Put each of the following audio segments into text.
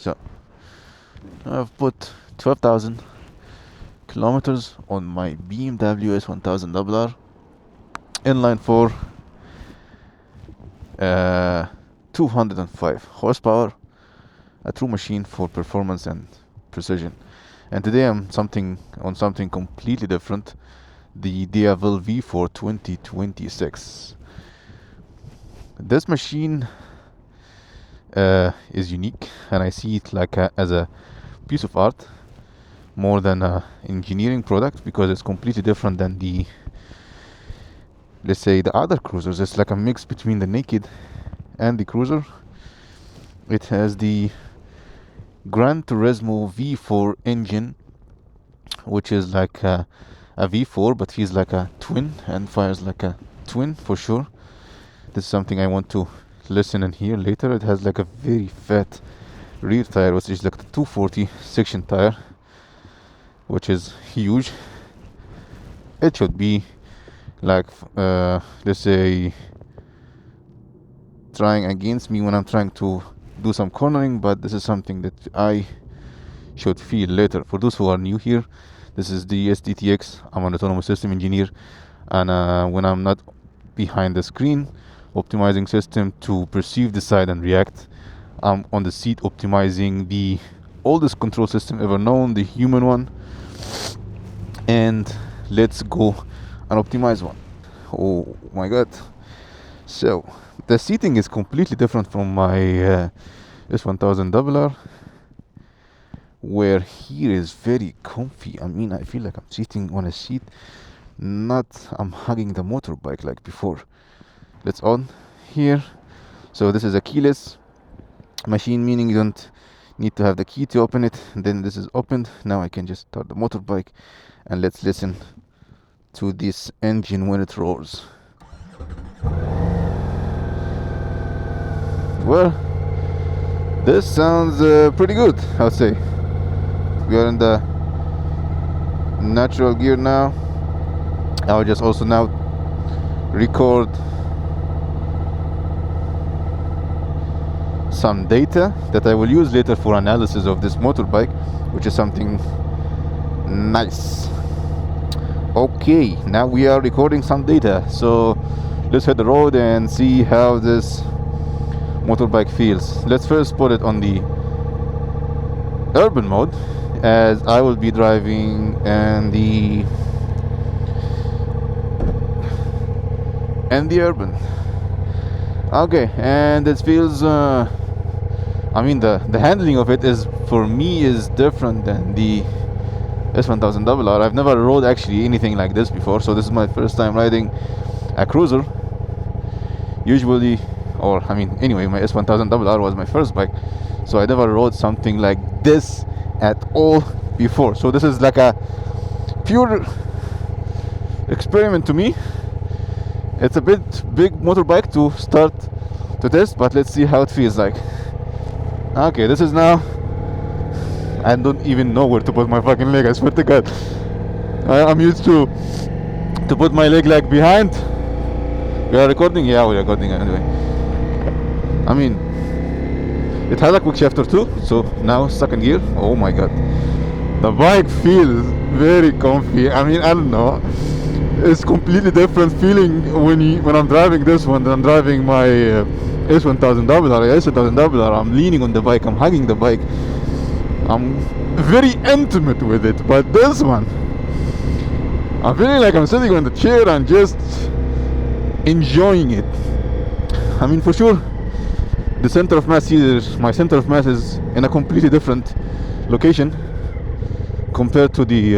So I've put 12,000 kilometers on my BMW S1000RR inline 4, 205 horsepower, a true machine for performance and precision. And today I'm on something completely different, the Diavel V4 2026. This machine is unique, and I see it like as a piece of art more than a engineering product, because it's completely different than the, let's say, the other cruisers. It's like a mix between the Naked and the Cruiser. It has the Gran Turismo V4 engine, which is like a V4, but feels like a twin and fires like a twin for sure. This is something I want to listen and hear later. It has like a very fat rear tire, which is like the 240 section tire, which is huge. It should be like let's say trying against me when I'm trying to do some cornering, but this is something that I should feel later. For those who are new here, this is the dsdtx. I'm an autonomous system engineer, and when I'm not behind the screen optimizing system to perceive, decide and react, I'm on the seat optimizing the oldest control system ever known, the human one. And let's go and optimize one. Oh my god. So the seating is completely different from my S1000RR, where here is very comfy. I mean, I feel like I'm sitting on a seat, not I'm hugging the motorbike like before. Let's on here. So this is a keyless machine, meaning you don't need to have the key to open it. And then this is opened. Now I can just start the motorbike, and let's listen to this engine when it roars. Well, this sounds pretty good, I would say. We are in the natural gear now. I will just also now record some data that I will use later for analysis of this motorbike, which is something nice. Okay, now we are recording some data, so let's hit the road and see how this motorbike feels. Let's first put it on the urban mode, as I will be driving in the urban. Okay, and it feels I mean, the handling of it is, for me, is different than the S1000RR. I've never rode actually anything like this before, so this is my first time riding a cruiser. Usually, or I mean, anyway, my S1000RR was my first bike, so I never rode something like this at all before. So this is like a pure experiment to me. It's a bit big motorbike to start to test, but let's see how it feels like. Okay, this is now, I don't even know where to put my fucking leg, I swear to god. I'm used to put my leg like behind. We are recording? Yeah, we're recording anyway. I mean, it has a quick shifter too, so now second gear. Oh my god, the bike feels very comfy. I mean, I don't know, it's completely different feeling when I'm driving this one than I'm driving my S1000RR. I'm leaning on the bike, I'm hugging the bike, I'm very intimate with it. But this one, I'm feeling like I'm sitting on the chair and just enjoying it. I mean, for sure, the center of mass here, my center of mass is in a completely different location compared to the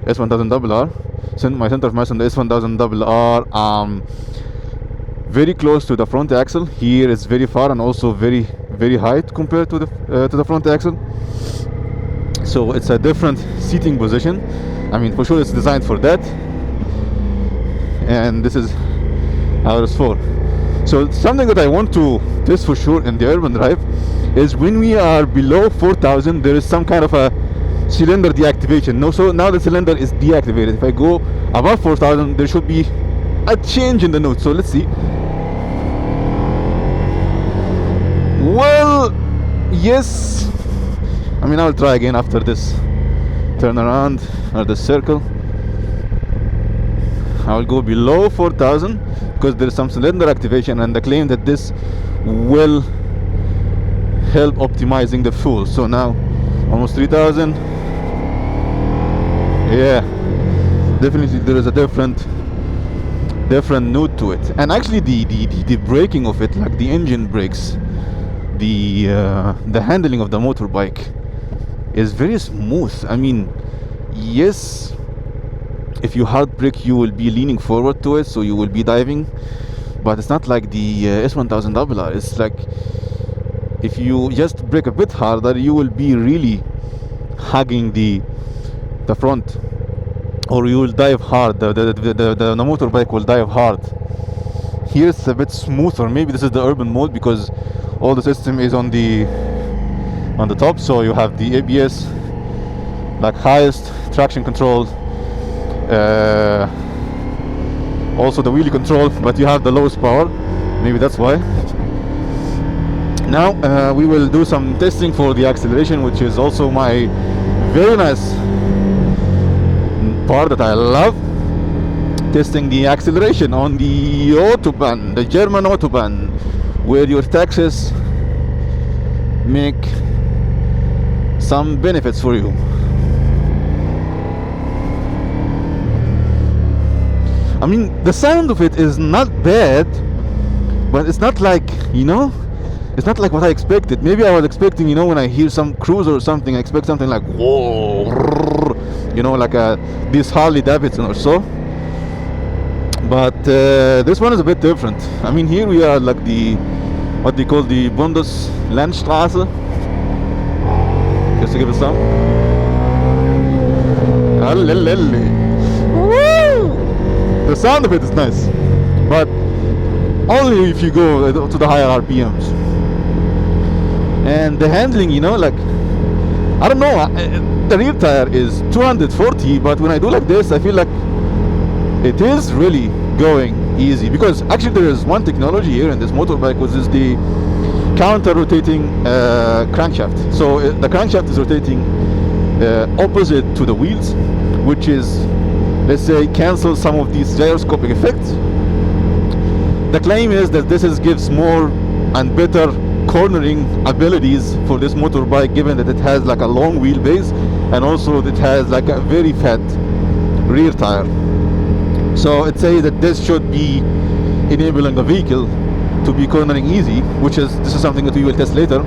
S1000RR. My center of mass on the S1000RR very close to the front axle. Here it's very far and also very, very high compared to the front axle. So it's a different seating position. I mean, for sure it's designed for that. And this is how it's for. So something that I want to test for sure in the urban drive is when we are below 4,000, there is some kind of a cylinder deactivation. No, so now the cylinder is deactivated. If I go above 4,000, there should be a change in the note. So let's see. yes, I mean, I'll try again after this turn around or the circle. I'll go below 4,000 because there's some cylinder activation, and the claim that this will help optimizing the fuel. So now almost 3,000. Yeah, definitely there is a different note to it. And actually the braking of it, like the engine brakes, the handling of the motorbike is very smooth. I mean, yes, if you hard brake you will be leaning forward to it, so you will be diving, but it's not like the S1000RR. It's like if you just brake a bit harder, you will be really hugging the front, or you will dive hard. The motorbike will dive hard. Here it's a bit smoother. Maybe this is the urban mode because all the system is on the top, so you have the ABS, like highest traction control, also the wheelie control, but you have the lowest power. Maybe that's why. Now we will do some testing for the acceleration, which is also my very nice part that I love. Testing the acceleration on the Autobahn, the German Autobahn, where your taxes make some benefits for you. I mean, the sound of it is not bad, but it's not like, you know, it's not like what I expected. Maybe I was expecting, you know, when I hear some cruiser or something, I expect something like whoa, you know, like this Harley Davidson or so. But this one is a bit different. I mean, here we are like the, what they call the Bundeslandstraße. Just to give it some. The sound of it is nice, but only if you go to the higher RPMs. And the handling, you know, like, I don't know, the rear tire is 240, but when I do like this, I feel like it is really going easy, because actually there is one technology here in this motorbike, which is the counter-rotating crankshaft. So the crankshaft is rotating opposite to the wheels, which is, let's say, cancel some of these gyroscopic effects. The claim is that this gives more and better cornering abilities for this motorbike, given that it has like a long wheelbase and also it has like a very fat rear tire. So it says that this should be enabling the vehicle to be cornering easy, this is something that we will test later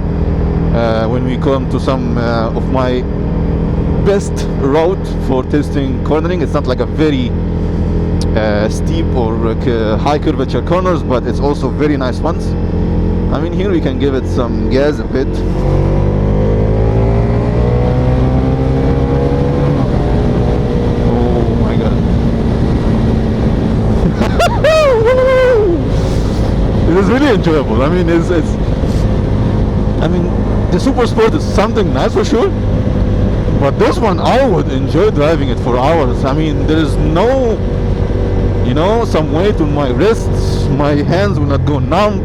when we come to some of my best route for testing cornering. It's not like a very steep or high curvature corners, but it's also very nice ones. I mean, here we can give it some gas a bit. Oh my god. It is really enjoyable. I mean, I mean, the Super Sport is something nice for sure, but this one I would enjoy driving it for hours. I mean, there is no, you know, some weight on my wrists, my hands will not go numb,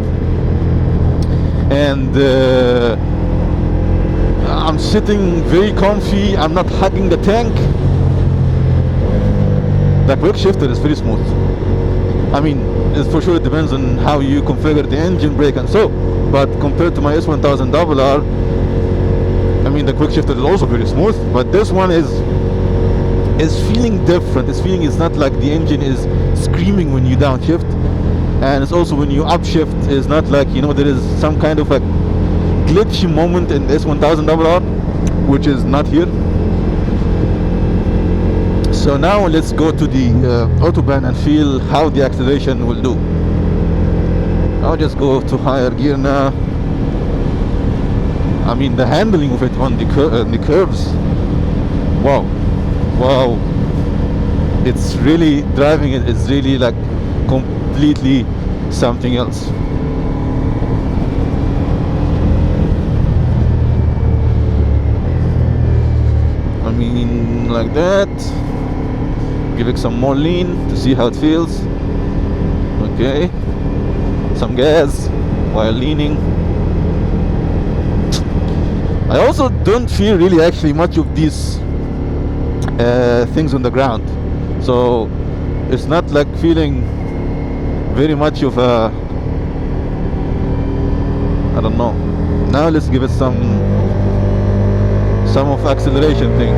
and I'm sitting very comfy, I'm not hugging the tank. The quick shifter is very smooth. I mean, for sure it depends on how you configure the engine brake and so, but compared to my S1000RR, I mean, the quick shifter is also very smooth, but this one is feeling different. It's not like the engine is screaming when you downshift, and it's also when you upshift, it's not like, you know, there is some kind of a glitchy moment in S1000RR, which is not here. So now let's go to the Autobahn and feel how the acceleration will do. I'll just go to higher gear now. I mean, the handling of it on the curves, wow, it's really, driving it is really like completely something else. I mean, like that. Give it some more lean to see how it feels. Okay, some gas while leaning. I also don't feel really actually much of these things on the ground, so it's not like feeling very much of a, I don't know. Now let's give it some of acceleration thing.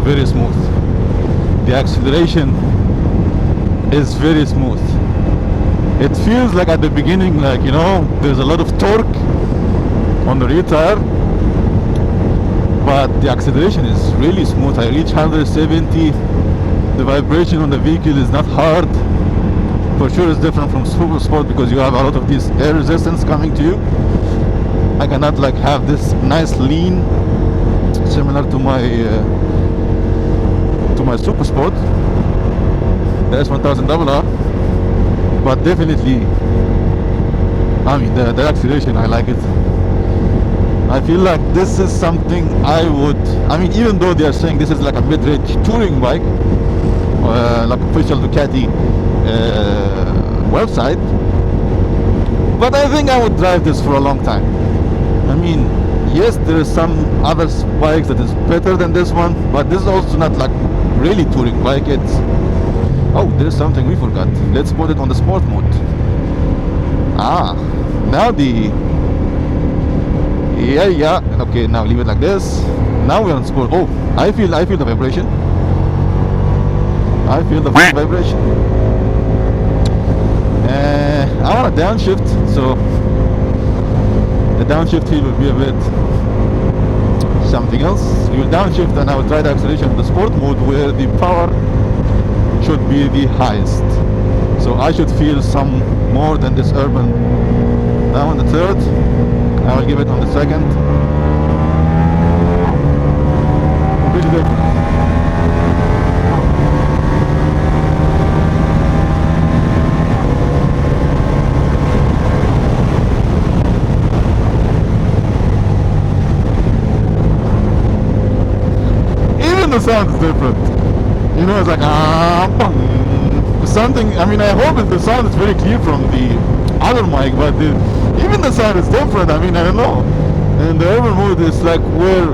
Very smooth. The acceleration is very smooth. It feels like at the beginning, like, you know, there's a lot of torque on the rear tire, but the acceleration is really smooth. I reach 170. The vibration on the vehicle is not hard. For sure it's different from Super Sport because you have a lot of this air resistance coming to you. I cannot like have this nice lean similar to my Super Sport, the S1000RR, but definitely, I mean, the acceleration, I like it. I feel like this is something I would, I mean, even though they are saying this is like a mid-range touring bike, like official Ducati website, but I think I would drive this for a long time. I mean, yes, there is some other bikes that is better than this one, but this is also not like really touring bike. It's, oh, there's something we forgot. Let's put it on the sport mode. Now the, yeah, okay, now leave it like this. Now we're on sport. Oh, I feel the vibration. I feel the vibration. I want a downshift, so the downshift here will be a bit something else. We will downshift and I will try the acceleration in the sport mode where the power should be the highest. So I should feel some more than this urban. Now on the third, I will give it on the second. Pretty different. The sound is different, you know. It's like something. I mean, I hope the sound is very clear from the other mic, but even the sound is different. I mean, I don't know. And the urban mode is like where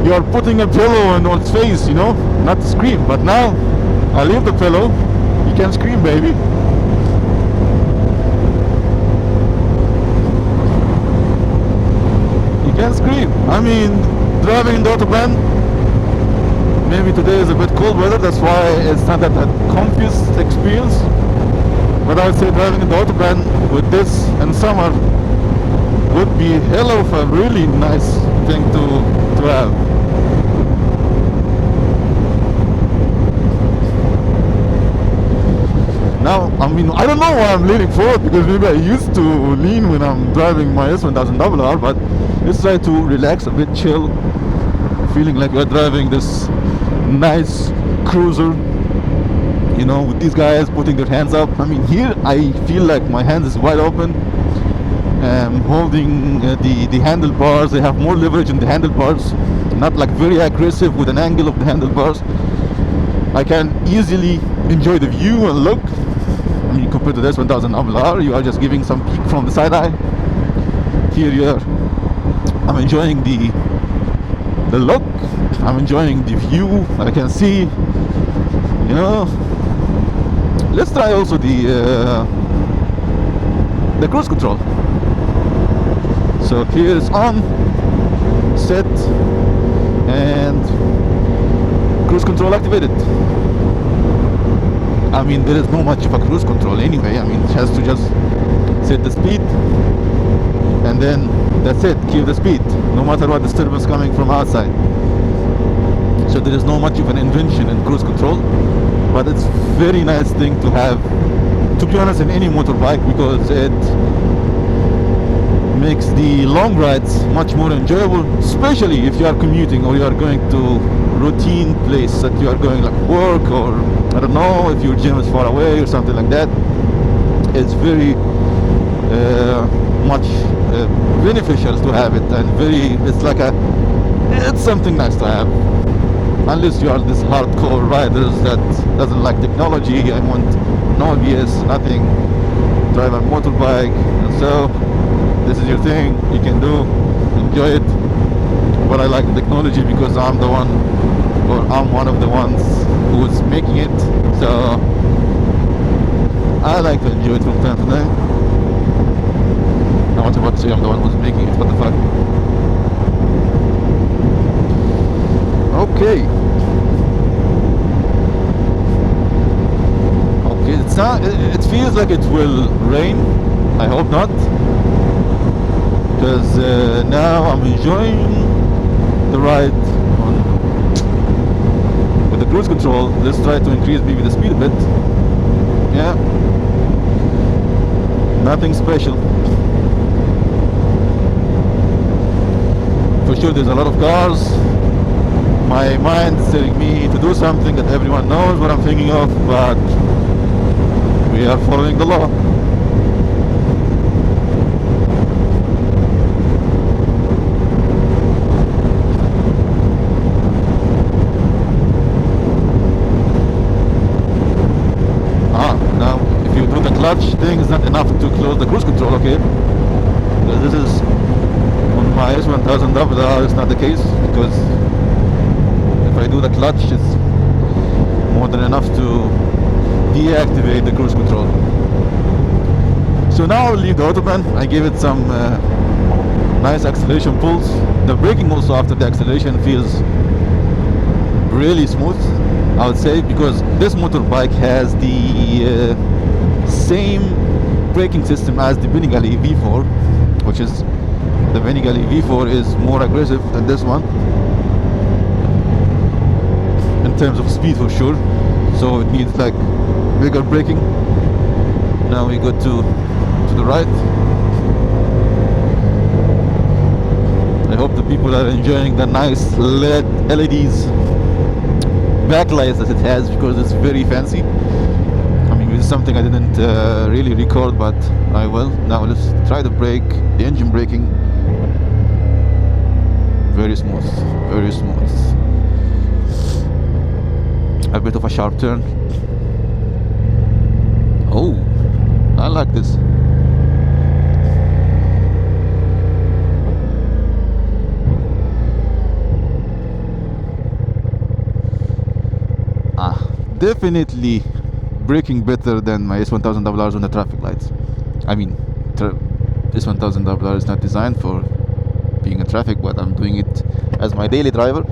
you are putting a pillow on one's face, you know, not to scream. But now I leave the pillow, you can scream, baby. You can scream. I mean, driving in the autobahn. Maybe today is a bit cold weather, that's why it's not that confused experience. But I would say driving in the autobahn with this in summer would be hell of a really nice thing to have. Now, I mean, I don't know why I'm leaning forward, because maybe I used to lean when I'm driving my S1000RR, but let's try to relax a bit, chill, feeling like we're driving this nice cruiser, you know, with these guys putting their hands up. I mean, here I feel like my hands is wide open. Holding the handlebars, I have more leverage in the handlebars, not like very aggressive with an angle of the handlebars. I can easily enjoy the view and look. I mean, compared to this S1000RR, you are just giving some peek from the side eye. Here I'm enjoying the look, I'm enjoying the view I can see, you know. Let's try also the cruise control. So here it's on, set, and cruise control activated. I mean, there is no much of a cruise control anyway. I mean, it has to just set the speed and then That's it, keep the speed, no matter what disturbance coming from outside. So there is no much of an invention in cruise control, but it's very nice thing to have, to be honest, in any motorbike, because it makes the long rides much more enjoyable, especially if you are commuting or you are going to routine place that you are going, like work, or I don't know, if your gym is far away or something like that. It's very much beneficial to have it, and it's something nice to have. Unless you are this hardcore riders that doesn't like technology, I want no ABS, nothing, drive a motorbike, and so this is your thing, you can do, enjoy it. But I like the technology because I'm one of the ones who's making it, so I like to enjoy it from time to time. I was about to say I'm the one who's making it, what the fuck. Okay, it feels like it will rain. I hope not, because now I'm enjoying the ride with the cruise control. Let's try to increase maybe the speed a bit. Yeah, nothing special. For sure there's a lot of cars. My mind is telling me to do something that everyone knows what I'm thinking of, but we are following the law. Now if you do the clutch thing, it's not enough to close the cruise control, okay? This is on my S1000RR, it's not the case, because if I do the clutch, it's more than enough to deactivate the cruise control. So now I'll leave the autobahn. I gave it some nice acceleration pulls. The braking also after the acceleration feels really smooth, I would say, because this motorbike has the same braking system as the Bengali V4, which is, the Bengali V4 is more aggressive than this one in terms of speed, for sure, so it needs like bigger braking. Now we go to the right. I hope the people are enjoying the nice LED LEDs backlights that it has, because it's very fancy. I mean, this is something I didn't really record, but I will. Now let's try the brake, the engine braking. Very smooth, very smooth. A bit of a sharp turn. Oh, I like this. Definitely braking better than my S1000RR on the traffic lights. I mean, S1000RR is not designed for being a traffic, but I'm doing it as my daily driver.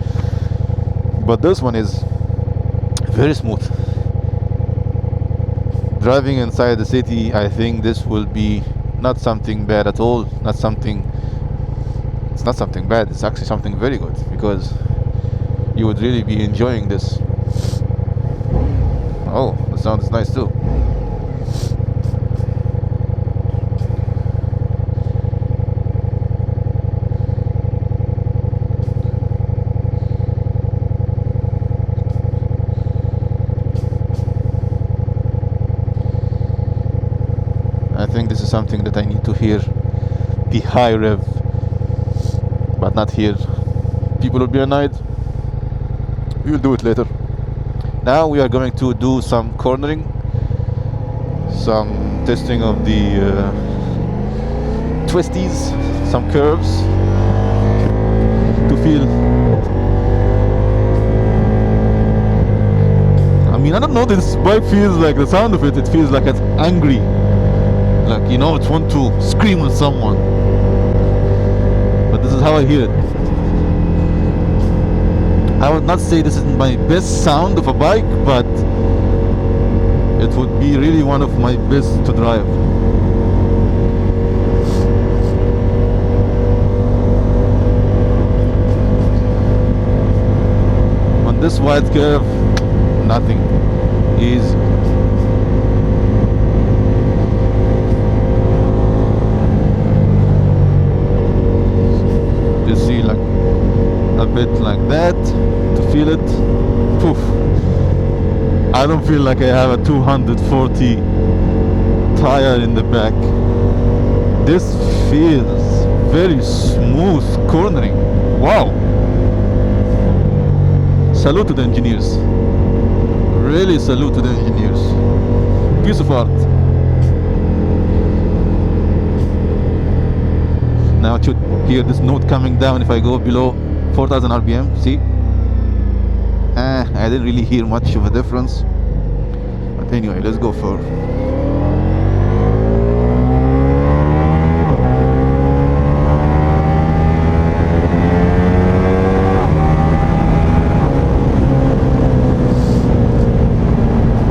But this one is very smooth. Driving inside the city, I think this will be not something bad at all. It's not something bad, it's actually something very good, because you would really be enjoying this. Oh, the sound is nice too. I think this is something that I need to hear, the high rev, but not here. People will be annoyed. We will do it later. Now we are going to do some cornering, some testing of the twisties, some curves, to feel. I mean, I don't know, this bike feels like, the sound of it, it feels like it's angry. Like, you know, it wants to scream with someone. But this is how I hear it. I would not say this is my best sound of a bike, but it would be really one of my best to drive. this wide curve, nothing. Easy. You see, like a bit like that to feel it. Poof. I don't feel like I have a 240 tire in the back. This feels very smooth cornering. Wow. Salute to the engineers. Really salute to the engineers. Piece of art. Now I should hear this note coming down if I go below 4000 RPM. See? I didn't really hear much of a difference. But anyway, let's go for...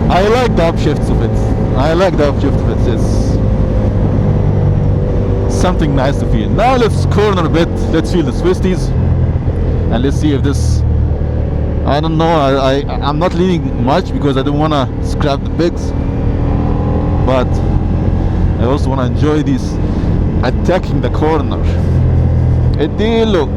I like the upshifts of it. I like the upshift of it. It's something nice to feel. Now let's corner a bit. Let's feel the Twisties, and let's see if this. I don't know. I'm not leaning much because I don't want to scrap the pegs, but I also want to enjoy this attacking the corner. Edilo.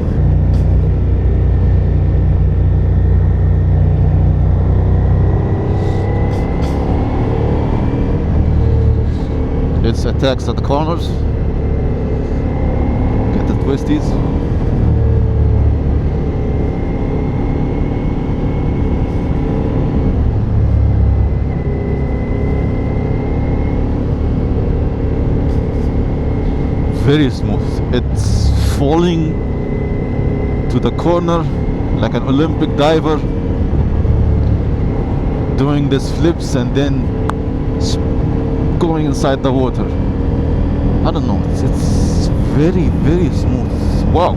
It's attacks at the corners. Get the Twisties. Very smooth. It's falling to the corner like an Olympic diver, doing these flips and then going inside the water. I don't know, it's very, very smooth. Wow.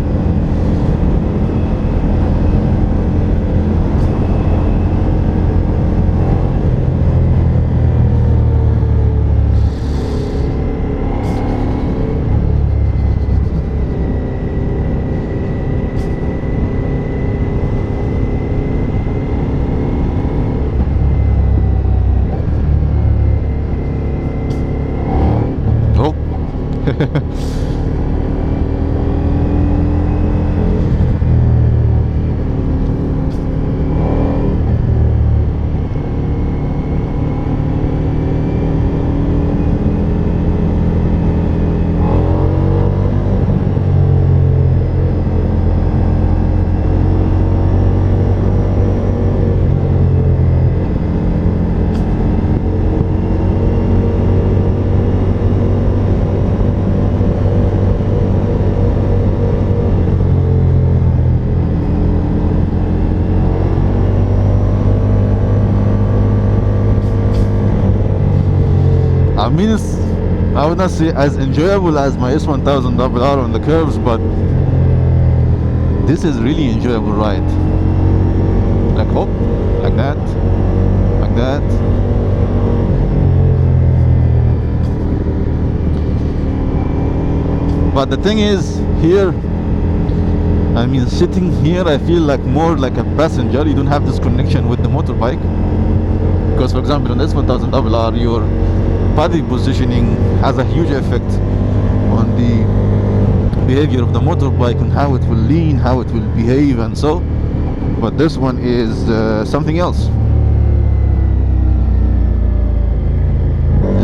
I mean, I would not say as enjoyable as my S1000RR on the curves, but this is really enjoyable ride. Like hop, like that, like that. But the thing is, here, I mean, sitting here, I feel like more like a passenger. You don't have this connection with the motorbike. Because, for example, on this S1000RR, your body positioning has a huge effect on the behavior of the motorbike and how it will lean, how it will behave, and so. But this one is something else.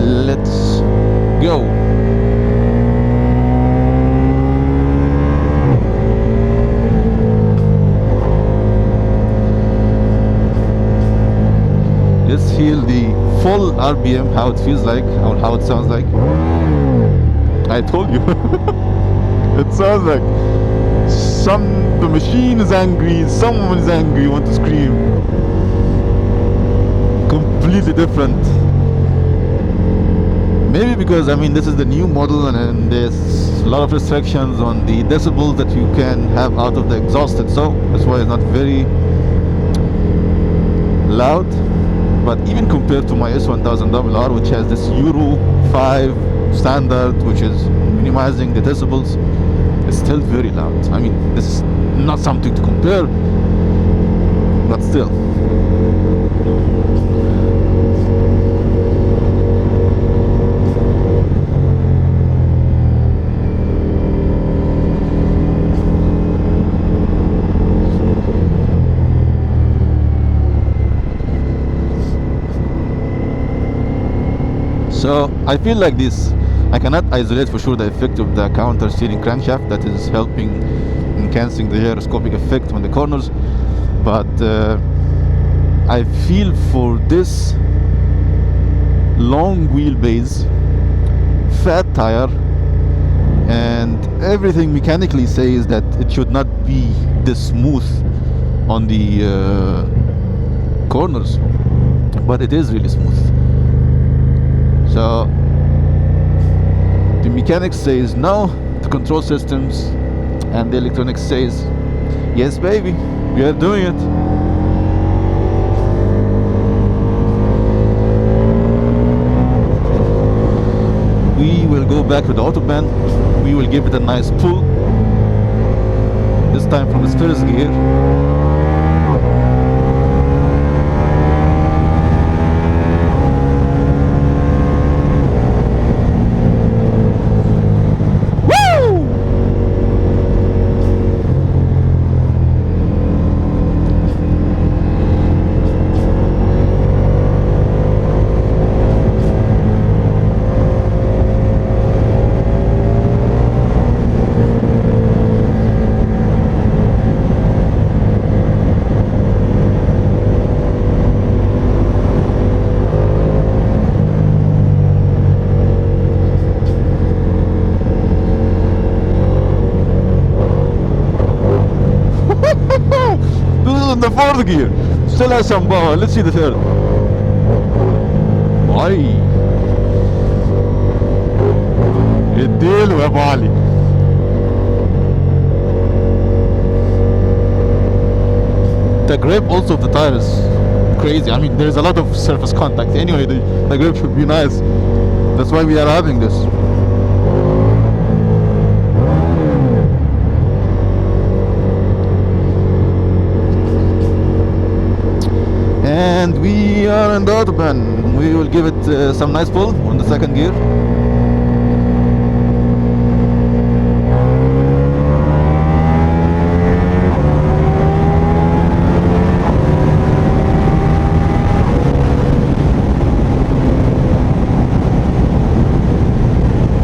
Let's go. Let's feel the full RPM, how it feels like, or how it sounds like. I told you. It sounds like the machine is angry, someone is angry, you want to scream. Completely different. Maybe because, I mean, this is the new model and there's a lot of restrictions on the decibels that you can have out of the exhaust, and so that's why it's not very loud. But even compared to my S1000RR, which has this Euro 5 standard, which is minimizing the decibels, it's still very loud. I mean, this is not something to compare. but still. So I feel like this, I cannot isolate for sure the effect of the counter steering crankshaft that is helping in cancelling the gyroscopic effect on the corners, but I feel for this long wheelbase, fat tire, and everything mechanically says that it should not be this smooth on the corners, but it is really smooth. So the mechanics says no, the control systems and the electronics says yes baby, we are doing it. We will go back to the autobahn, we will give it a nice pull, this time from its first gear. The fourth gear still has some power. Let's see the third. Why? اديله يا ابو علي. The grip also of the tire is crazy. I mean, there's a lot of surface contact. Anyway, the grip should be nice. That's why we are having this. And we are in the autobahn. We will give it some nice pull on the second gear.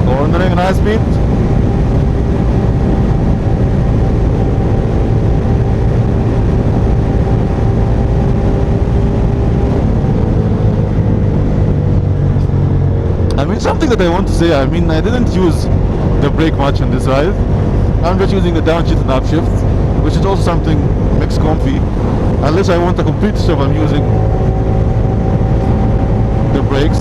Cornering high speed. I mean, something that I want to say, I mean, I didn't use the brake much on this ride. I'm just using the downshift and upshift, which is also something makes comfy. Unless I want a complete stop, I'm using the brakes.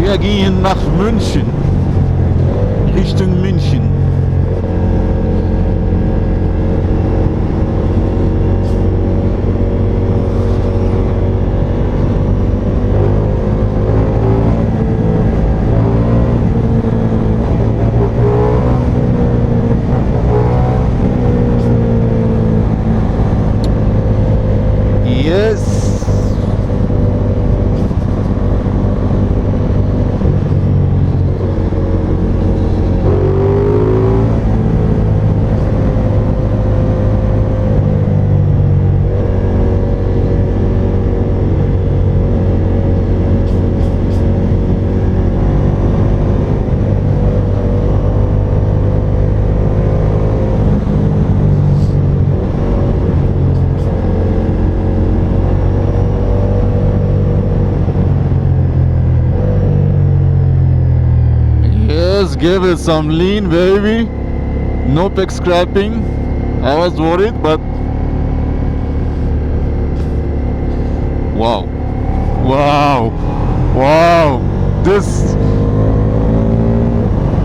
Wir gehen nach München, Richtung München. Yes. Give it some lean, baby. No peg scrapping. I was worried, but wow, wow, wow. This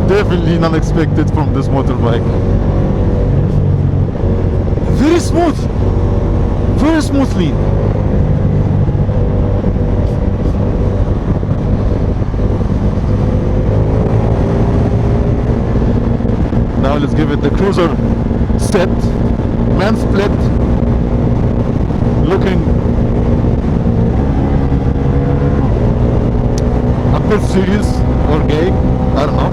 definitely unexpected from this motorbike. Very smooth, very smooth lean. Now let's give it the cruiser set, man split, looking a bit serious or gay, I don't know.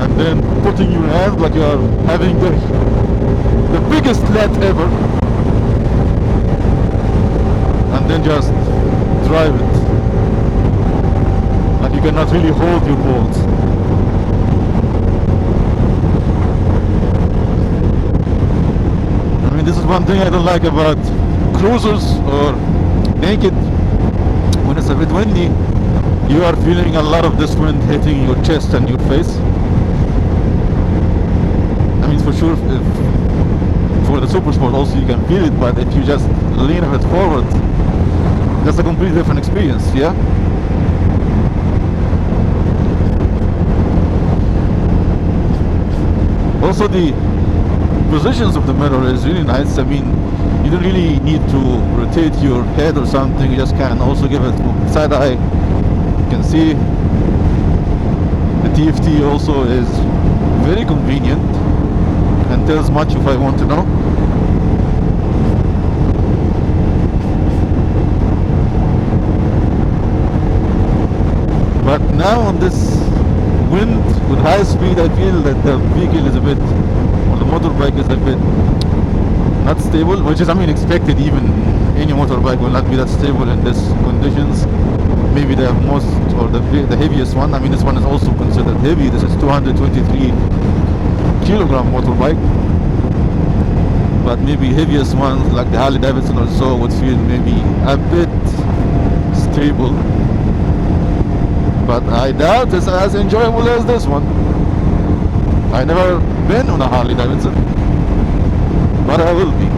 And then putting your hand like you are having the biggest LED ever, and then just drive it like you cannot really hold your bolts. I mean, this is one thing I don't like about cruisers or naked. When it's a bit windy, you are feeling a lot of this wind hitting your chest and your face. I mean, for sure, for the super sport also you can feel it, but if you just lean a bit forward, that's a completely different experience, yeah? Also, the positions of the mirror is really nice. I mean, you don't really need to rotate your head or something, you just can also give it side eye. You can see the TFT also is very convenient and tells much if I want to know. But now on this wind with high speed, I feel that the vehicle is a bit, or the motorbike is a bit not stable, which is, I mean, expected. Even any motorbike will not be that stable in these conditions. Maybe the most, or the heaviest one, I mean, this one is also considered heavy. This is 223 kilogram motorbike, but maybe heaviest ones like the Harley Davidson or so would feel maybe a bit stable, but I doubt it's as enjoyable as this one. I never been on a Harley Davidson, but I will be.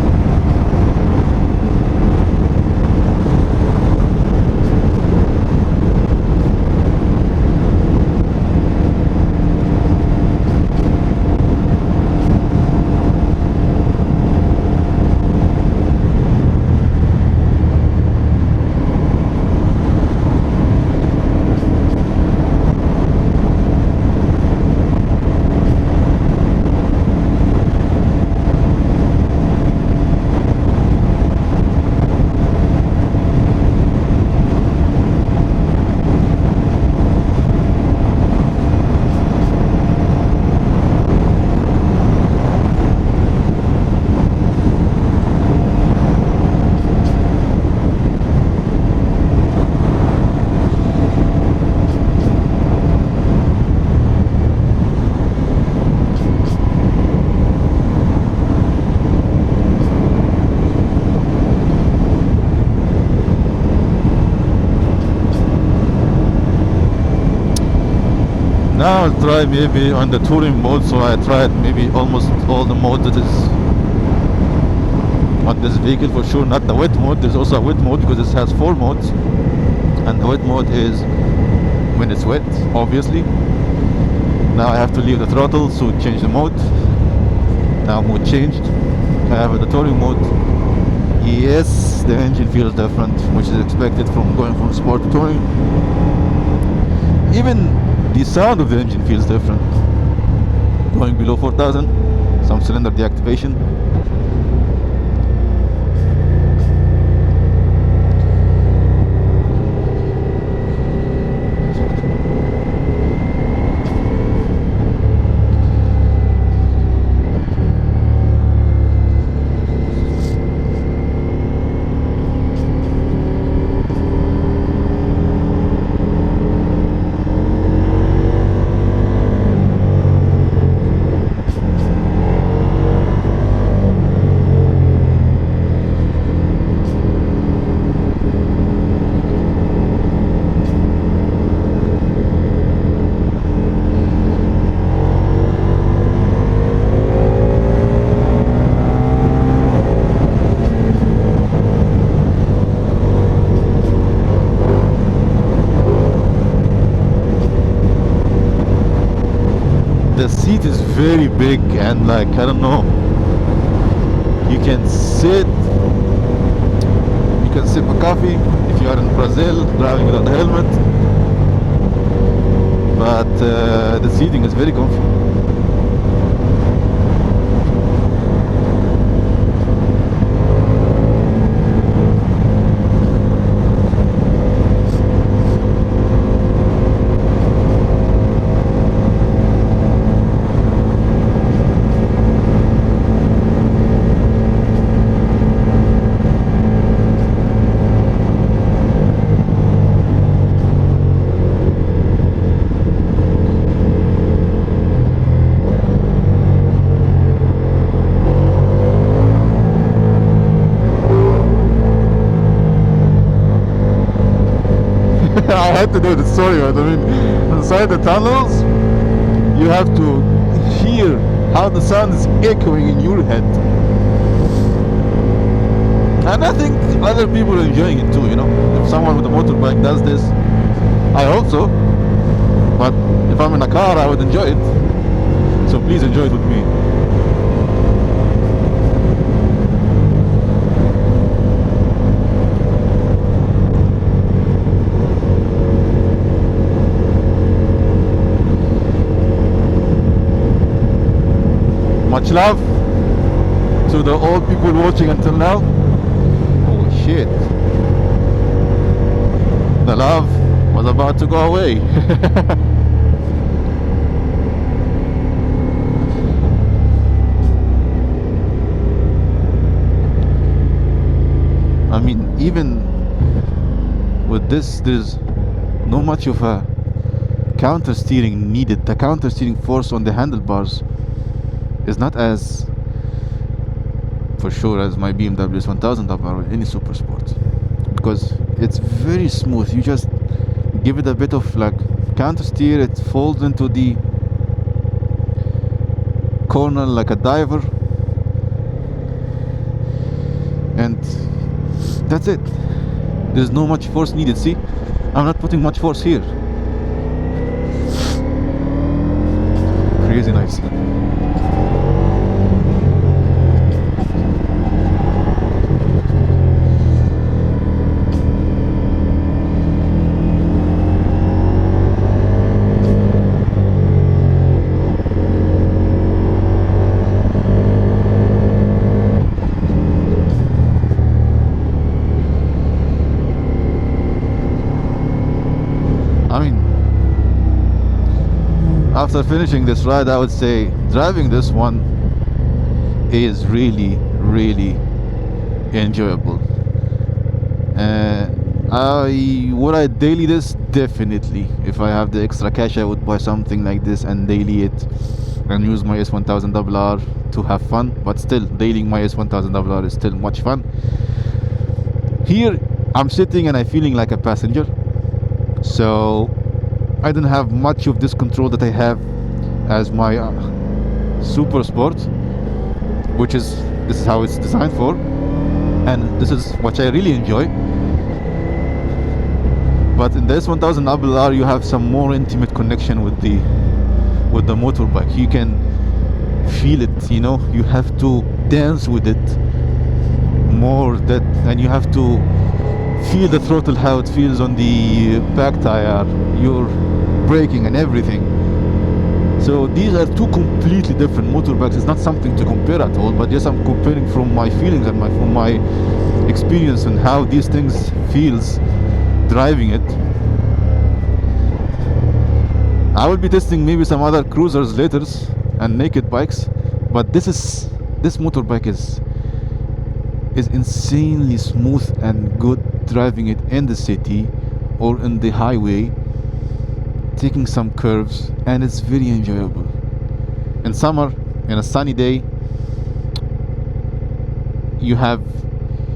Now I'll try maybe on the touring mode, so I tried maybe almost all the modes that is on this vehicle for sure. Not the wet mode, there's also a wet mode because it has 4 modes, and the wet mode is when it's wet, obviously. Now I have to leave the throttle so change the mode. Now mode changed. I have the touring mode. Yes, the engine feels different, which is expected from going from sport to touring. Even the sound of the engine feels different. Going below 4,000, some cylinder deactivation. The seat is very big and like, I don't know, you can sit a coffee if you are in Brazil driving without a helmet, but the seating is very comfy. I had to do this. Sorry, man. I mean, inside the tunnels, you have to hear how the sound is echoing in your head. And I think other people are enjoying it too, you know. If someone with a motorbike does this, I hope so. But if I'm in a car, I would enjoy it. So please enjoy it with me. Much love to the old people watching until now. Oh shit. The love was about to go away. I mean, even with this, there's not much of a counter steering needed. The counter steering force on the handlebars is not as, for sure, as my BMW S1000RR or any super sport, because it's very smooth. You just give it a bit of like counter steer, it folds into the corner like a diver, and that's it. There's no much force needed. See, I'm not putting much force here. Crazy nice. I mean, after finishing this ride, I would say driving this one is really, really enjoyable. Would I daily this? Definitely. If I have the extra cash, I would buy something like this and daily it and use my S1000RR to have fun. But still, dailying my S1000RR is still much fun. Here, I'm sitting and I'm feeling like a passenger. So I don't have much of this control that I have as my super sport, this is how it's designed for, and this is what I really enjoy. But in the S1000RR, you have some more intimate connection with the motorbike. You can feel it, you know. You have to dance with it more, and you have to feel the throttle, how it feels on the back tire, your braking and everything. So these are two completely different motorbikes. It's not something to compare at all, but yes, I'm comparing from my feelings and from my experience and how these things feels driving it. I will be testing maybe some other cruisers later and naked bikes, but this motorbike is insanely smooth and good driving it in the city or in the highway, taking some curves, and it's very enjoyable. In summer, in a sunny day, you have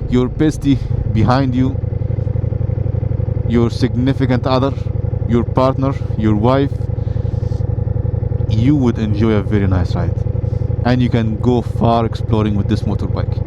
your bestie behind you, your significant other, your partner, your wife. You would enjoy a very nice ride, and you can go far exploring with this motorbike.